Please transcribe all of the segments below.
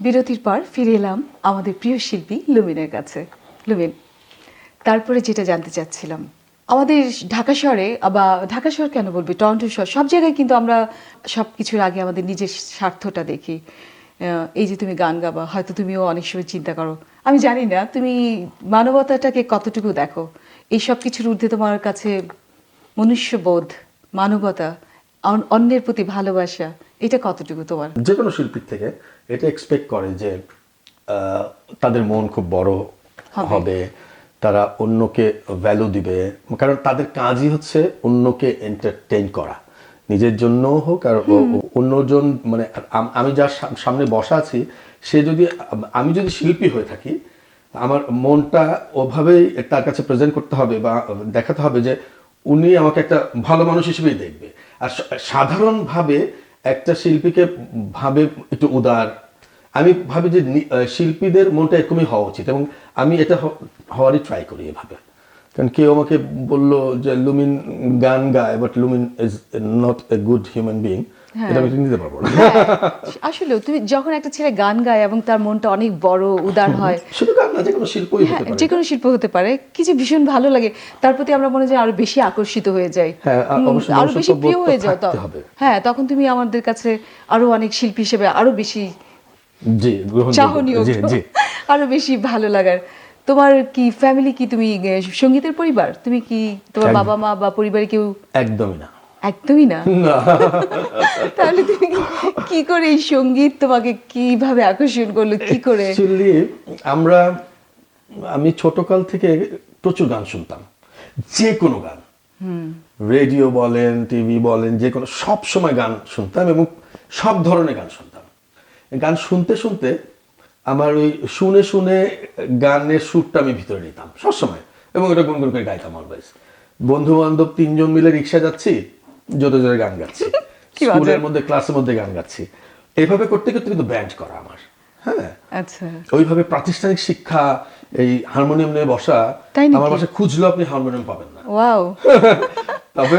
বিরতির পর ফিরে এলাম আমাদের প্রিয় শিল্পী লুমিনের কাছে। লুমিন, তারপরে যেটা জানতে চাচ্ছিলাম, আমাদের ঢাকা শহরে বা ঢাকা শহর কেন বলবি, টরন্টো শহর, সব জায়গায় কিন্তু আমরা সব কিছুর আগে আমাদের নিজের স্বার্থটা দেখি। এই যে তুমি গান গাবা, হয়তো তুমিও অনেক সময় চিন্তা করো, আমি জানি না তুমি মানবতাটাকে কতটুকু দেখো। এই সব কিছুর ঊর্ধ্বে তোমার কাছে মনুষ্যবোধ, মানবতা, অন্যের প্রতি ভালোবাসা, এটা কতটুকু তোমার? যে কোনো শিল্পীর থেকে এটা এক্সপেক্ট করে যে তাদের মন খুব বড় হবে, তারা অন্যকে ভ্যালু দিবে, কারণ তাদের কাজই হচ্ছে অন্যকে এন্টারটেইন করা, নিজের জন্য হোক আর অন্যজন, মানে আমি যার সামনে বসা আছি সে যদি, আমি যদি শিল্পী হয়ে থাকি, আমার মনটা ওভাবেই তার কাছে প্রেজেন্ট করতে হবে বা দেখাতে হবে যে উনি আমাকে একটা ভালো মানুষ হিসেবেই দেখবে। আর সাধারণভাবে একটা শিল্পীকে ভাবে একটু উদার, আমি ভাবি যে শিল্পীদের মনটা এরকমই হওয়া উচিত, এবং আমি এটা হওয়ারই ট্রাই করি এভাবে। কারণ কেউ আমাকে বললো যে লুমিন গান গায়, but Lumen is not a good human being, এটা আমি নিতে পারবো না। আসলে তুমি যখন একটা ছেলে গান গায় এবং তার মনটা অনেক বড় উদার হয়, শুধু গান না, যে কোনো শিল্পই হতে পারে, যে কোনো শিল্প হতে পারে, কিছু ভীষণ ভালো লাগে, তার প্রতি আমরা মনে হয় আরো বেশি আকর্ষিত হয়ে যাই, আরো বেশি প্রিয় হয়ে যাও। হ্যাঁ, তখন তুমি আমাদের কাছে আরো অনেক শিল্পী হিসেবে আরো বেশি চাহনীয়, আরো বেশি ভালো লাগার। তোমার কি ফ্যামিলি, কি তুমি সঙ্গীতের পরিবার? তুমি কি তোমার বাবা মা বা পরিবারে কেউ? একদমই না। একদমই না? তাহলে তুমি কি করে এই সঙ্গীত তোমাকে কিভাবে আকর্ষণ করলো, কি করে? অ্যাকচুয়ালি আমি ছোটকাল থেকে প্রচুর গান শুনতাম, যে কোনো গান, রেডিও বলেন, টিভি বলেন, যে কোনো, সব সময় গান শুনতাম এবং সব ধরনের গান শুনতাম। গান শুনতে শুনতে আমার ওই শুনে শুনে গানের সুরটা আমি ভিতরে নিতাম সবসময়, এবং ওটা গুনগুন করে গাইতাম অলওয়েজ। বন্ধু বান্ধব 3 জন মিলে রিক্সা যাচ্ছি, জোরে জোরে গান গাচ্ছি, স্কুলের মধ্যে, ক্লাসের মধ্যে গান গাচ্ছি, এইভাবে করতে করতে কিন্তু ব্যান্ড করা আমার। হ্যাঁ, আচ্ছা। ওইভাবে প্রাতিষ্ঠানিক শিক্ষা, এই হারমোনিয়াম নিয়ে বসা, আমার বাসায় খুঁজলেও আপনি হারমোনিয়াম পাবেন না। ওয়াও। তবে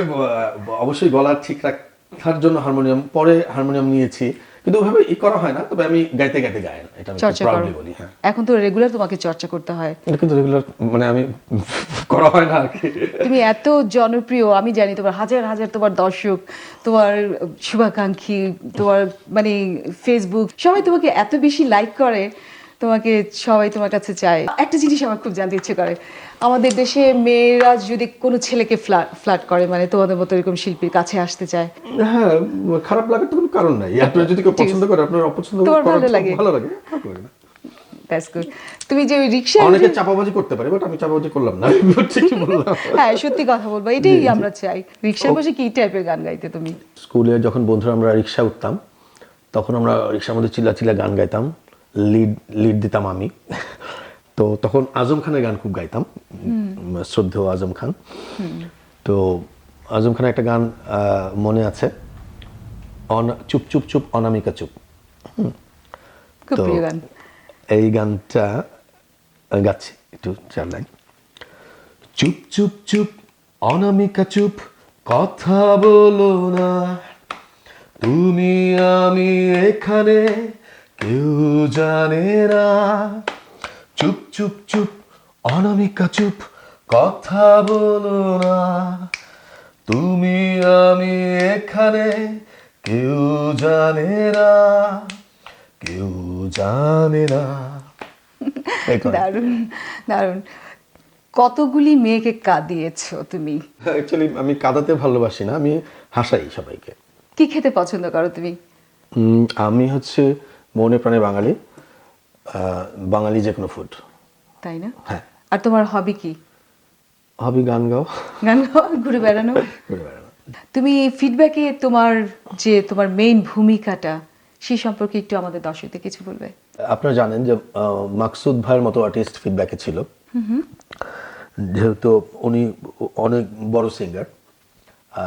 অবশ্যই গলা ঠিক রাখার জন্য হারমোনিয়াম, পরে হারমোনিয়াম নিয়েছি, কিন্তু ওইভাবে করা হয় না। তবে আমি গাইতে গাইতে গাই, এটা আমি প্রাউডলি বলি। হ্যাঁ, এখন তো রেগুলার তোমাকে চর্চা করতে হয়। এটা কিন্তু রেগুলার মানে আমি করা হয় না আর কি। তুমি এত জনপ্রিয়, আমি জানি তোমার হাজার হাজার তোমার দর্শক, তোমার শুভাকাঙ্ক্ষী, তোমার মানে ফেসবুক, সবাই তোমাকে এত বেশি লাইক করে, তোমাকে সবাই তোমার কাছে চায়। একটা জিনিস আমার খুব জানতে ইচ্ছে করে, আমাদের দেশে মেয়েরা যদি কোনো ছেলেকে ফ্লার্ট করে, মানে তোমাদের মতো এরকম শিল্পীর কাছে আসতে চায়, হ্যাঁ, খারাপ লাগার তো কোনো কারণ নাই। আপনারা যদি কেউ পছন্দ করে, আপনার অপছন্দ তোমার ভালো লাগে, ভালো লাগে, না। That's good. তুমি যে ওই রিকশা, অনেকে চাপাবাজি করতে পারে, বাট আমি চাপাবাজি করলাম না, ঠিকই বললাম। হ্যাঁ, সত্যি কথা বলবো, এটাই আমরা চাই। রিকশায় বসে কি টাইপের গান গাইতে তুমি? স্কুলে যখন বন্ধুরা আমরা রিক্সা উঠতাম, তখন আমরা রিক্সার মধ্যে চিল্লা চিল্লা গান গাইতাম, লিড দিতাম আমি। তো তখন আজম খানের গান খুব গাইতাম, শ্রদ্ধেয় আজম খান। তো আজম খানের একটা গান মনে আছে, চুপ চুপ চুপ অনামিকা চুপ। খুব প্রিয় গান। এই গানটা গাচ্ছি একটু 4 লাইন। চুপ চুপ চুপ অনামিকা চুপ, কথা বলো না, তুমি আমি এখানে, কেউ জানে না। চুপ চুপ চুপ অনামিকা চুপ, কথা বলো না, তুমি আমি এখানে, কেউ জানে না, কেউ জানে না। দারুণ দারুণ। কতগুলি মেয়েকে কাঁদিয়েছো তুমি? অ্যাকচুয়ালি আমি কাঁদাতে ভালোবাসি না, আমি হাসাই সবাইকে। কি খেতে পছন্দ করো তুমি? আমি হচ্ছে মনে প্রাণে বাঙালি, বাঙালি যে কোনো ফুড। তাই না? হ্যাঁ। আর তোমার হবি কি? হবি গান গাও, গান গাওয়া, ঘুরে বেড়ানো। তুমি ফিডব্যাকে তোমার মেইন ভূমিকাটা, সেই সম্পর্কে একটু আমাদের দর্শকদের কিছু বলবে? আপনারা জানেন যে মাকসুদ ভাইয়ের মতো আর্টিস্ট ফিডব্যাকে ছিল, যেহেতু উনি অনেক বড় সিঙ্গার।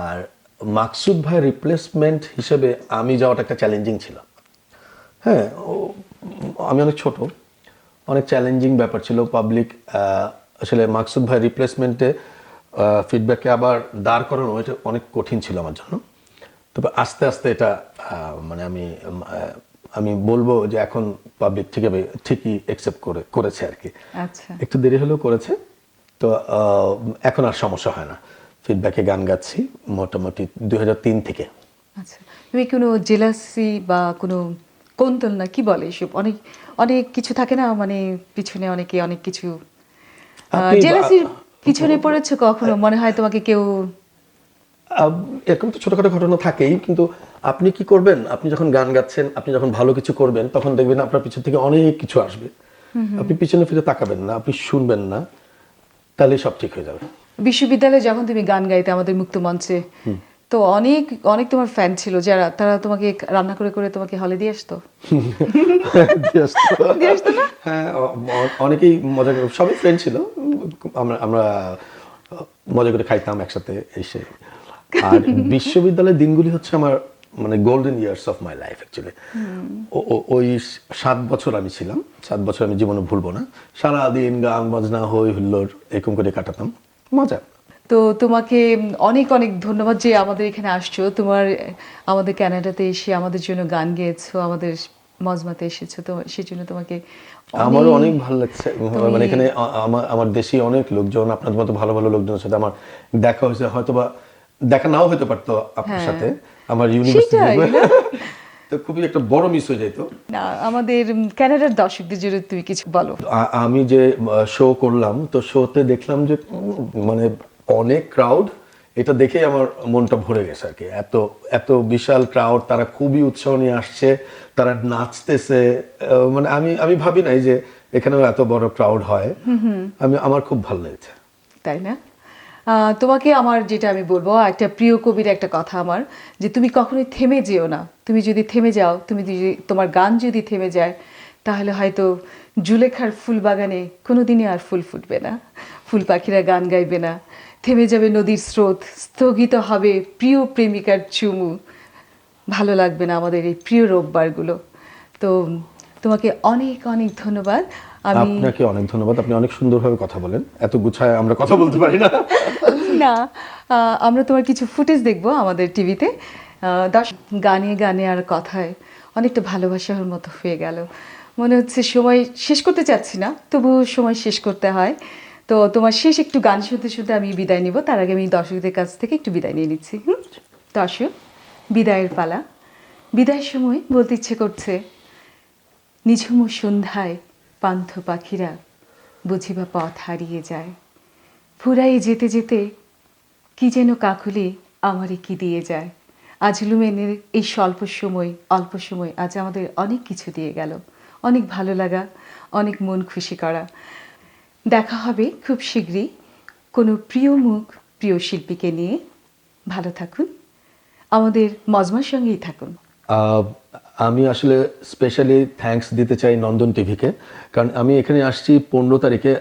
আর মাকসুদ ভাইয়ের রিপ্লেসমেন্ট হিসেবে আমি যাওয়াটা একটা চ্যালেঞ্জিং ছিল। হ্যাঁ, আমি অনেক ছোট, অনেক চ্যালেঞ্জিং ব্যাপার ছিল। পাবলিক আসলে মাকসুদ ভাইয়ের রিপ্লেসমেন্টে ফিডব্যাকে আবার দাঁড় করানো, এটা অনেক কঠিন ছিল আমার জন্য। তবে আস্তে আস্তে এটা মানে আমি আমি বলবো যে এখন পাবলিক ঠিকই অ্যাকসেপ্ট করেছে আর কি। আচ্ছা, একটু দেরি হলেও করেছে, তো এখন আর সমস্যা হয় না। ফিডব্যাকে গান গাচ্ছি মোটামুটি 2003 থেকে। আচ্ছা। তুমি কোনো জেলাসি বা কোনো কোন্তল না কি বলে এসব, অনেক অনেক কিছু থাকে না, মানে পিছনে অনেকে অনেক কিছু আপনি- জেলাসির পিছনে পড়েছো কখনো? মনে হয় তোমাকে কেউ এরকম তো ছোটখাটো ঘটনা থাকেই, কিন্তু আপনি কি করবেন, আপনি যখন গান গাচ্ছেন, আপনি যখন ভালো কিছু করবেন, তখন দেখবেন আপনার পিছন থেকে অনেক কিছু আসবে। আপনি পিছনে ফিরে তাকাবেন না, আপনি শুনবেন না, তাহলে সব ঠিক হয়ে যাবে। বিশ্ববিদ্যালয়ে যখন তুমি গান গাইতে আমাদের মুক্ত মঞ্চে, তো অনেক অনেক তোমার ফ্যান ছিল যারা, তারা তোমাকে রান্না করে করে তোমাকে হলে দিয়ে আসতো। দিয়ে আসতো। দিয়ে আসতো না? হ্যাঁ, অনেকেই মজা করে, সবাই ফ্রেন্ড ছিল, আমরা আমরা মজা করে খাইতাম একসাথে এসে। আর বিশ্ববিদ্যালয়ের দিনগুলি হচ্ছে আমার মানে golden years of my life actually. ওই 7 বছর আমি ছিলাম, 7 বছর আমি জীবনে ভুলবো না। সারাদিন গান বাজনা হই হুল্লোড় এরকম করে কাটাতাম, মজা। তো তোমাকে অনেক অনেক ধন্যবাদ যে আমাদের এখানে আসছো, তোমার আমাদের কানাডাতে এসে আমাদের জন্য গান গেয়েছো, আমাদের মজমাতে এসেছো, তো সেই জন্য তোমাকে আমারও অনেক ভালো লাগছে। তুমি- মানে এখানে আমার দেশি অনেক লোকজন, আপনাদের মতো ভালো ভালো লোকজনের সাথে আমার দেখা হয়েছে, হয়তো বা দেখা নাও হতে পারতো আপনার হ্যাঁ। সাথে আমার সেটাই, ইউনিভার্সিটি, না? তো খুবই একটা বড় মিস হয়ে যেত। না, আমাদের কানাডার দর্শকদের জন্য তুমি কিছু বলো। আমি যে শো করলাম, তো শোতে দেখলাম যে মানে অনেক ক্রাউড, এটা দেখেই আমার মনটা ভরে গেছে আর কি। এত এত বিশাল ক্রাউড, তারা খুবই উৎসাহ নিয়ে আসছে, তারা নাচতেছে। মানে আমি আমি ভাবি নাই যে এখানেও এত বড় ক্রাউড হয়। আমার খুব ভালো লেগেছে। তাই না? তোমাকে আমার যেটা আমি বলবো, একটা প্রিয় কবির একটা কথা আমার, যে তুমি কখনোই থেমে যেও না। তুমি যদি থেমে যাও, তুমি যদি তোমার গান যদি থেমে যায়, তাহলে হয়তো জুলেখার ফুল বাগানে কোনোদিনই আর ফুল ফুটবে না, ফুল পাখিরা গান গাইবে না, থেমে যাবে নদীর স্রোত, স্থগিত হবে প্রিয় প্রেমিকার চুমু, ভালো লাগবে না আমাদের এই প্রিয় রোববারগুলো। তো তোমাকে অনেক অনেক ধন্যবাদ। আমি আপনাকে অনেক ধন্যবাদ, আপনি অনেক সুন্দরভাবে কথা বলেন, এত গুছায় আমরা কথা বলতে পারি না। না, আমরা তোমার কিছু ফুটেজ দেখবো আমাদের টিভিতে। গানে গানে আর কথায় অনেকটা ভালোবাসার মতো হয়ে গেল, মনে হচ্ছে সময় শেষ করতে চাচ্ছি না, তবু সময় শেষ করতে হয়। তো তোমার শেষ একটু গান শুনতে শুনতে আমি বিদায় নিব, তার আগে আমি দর্শকদের কাছ থেকে একটু বিদায় নিয়ে নিচ্ছি। দর্শক, বিদায়ের পালা। বিদায়ের সময় বলতে ইচ্ছে করছে, নিঝুম সন্ধ্যায় পান্থ পাখিরা বুঝিবা পথ হারিয়ে যায়, ফুরাই যেতে যেতে কি যেন কাকলি আমারে কি দিয়ে যায়। আজ লুমেনের এই অল্প সময় আজ আমাদের অনেক কিছু দিয়ে গেল, অনেক ভালো লাগা, অনেক মন খুশি করা। দেখা হবে খুব শীঘ্রই কোনো প্রিয় মুখ, প্রিয় শিল্পীকে নিয়ে। ভালো থাকুন, আমাদের মজমার সঙ্গেই থাকুন। আহ, আমি আসলে স্পেশালি থ্যাঙ্কস দিতে চাই নন্দন টিভিকে, কারণ আমি এখানে আসছি 15 তারিখে।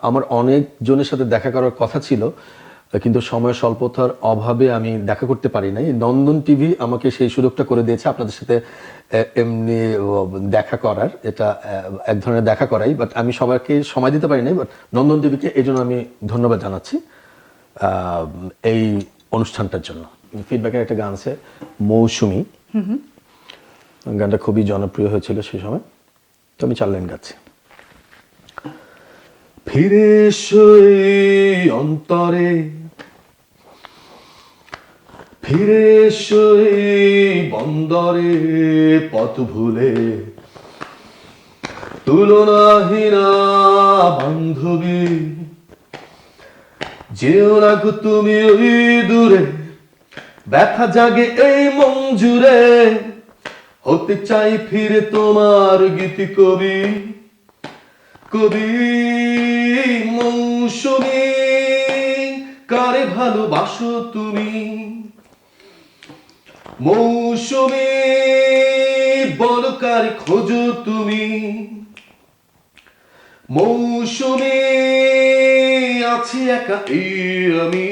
আমার অনেক জনের সাথে দেখা করার কথা ছিল, কিন্তু সময় স্বল্পতার অভাবে আমি দেখা করতে পারি নাই। নন্দন টিভি আমাকে সেই সুযোগটা করে দিয়েছে আপনাদের সাথে এমনি দেখা করার। এটা এক ধরনের দেখা করাই, বাট আমি সবাইকে সময় দিতে পারি নাই, বাট নন্দন টিভিকে এই জন্য আমি ধন্যবাদ জানাচ্ছি এই অনুষ্ঠানটার জন্য। ফিডব্যাকের একটা গান আছে মৌসুমী, গানটা খুবই জনপ্রিয় হয়েছিল সেই সময়, তো আমি 4 লাইন গাচ্ছি। ফিরে এসো এই অন্তরে, ফিরে এসো এই বন্দরে, পথ ভুলে তুলনাহীনা বান্ধবী, যেও না গো তুমি ওই দূরে, ব্যথা জাগে এই মন জুড়ে, হতে চাই ফিরে তোমার গীতি কবি, কবি মৌসুমী, কারে ভালোবাসো তুমি মৌসুমী, বলো কারে খোঁজো তুমি মৌসুমী, আছি একা এই আমি।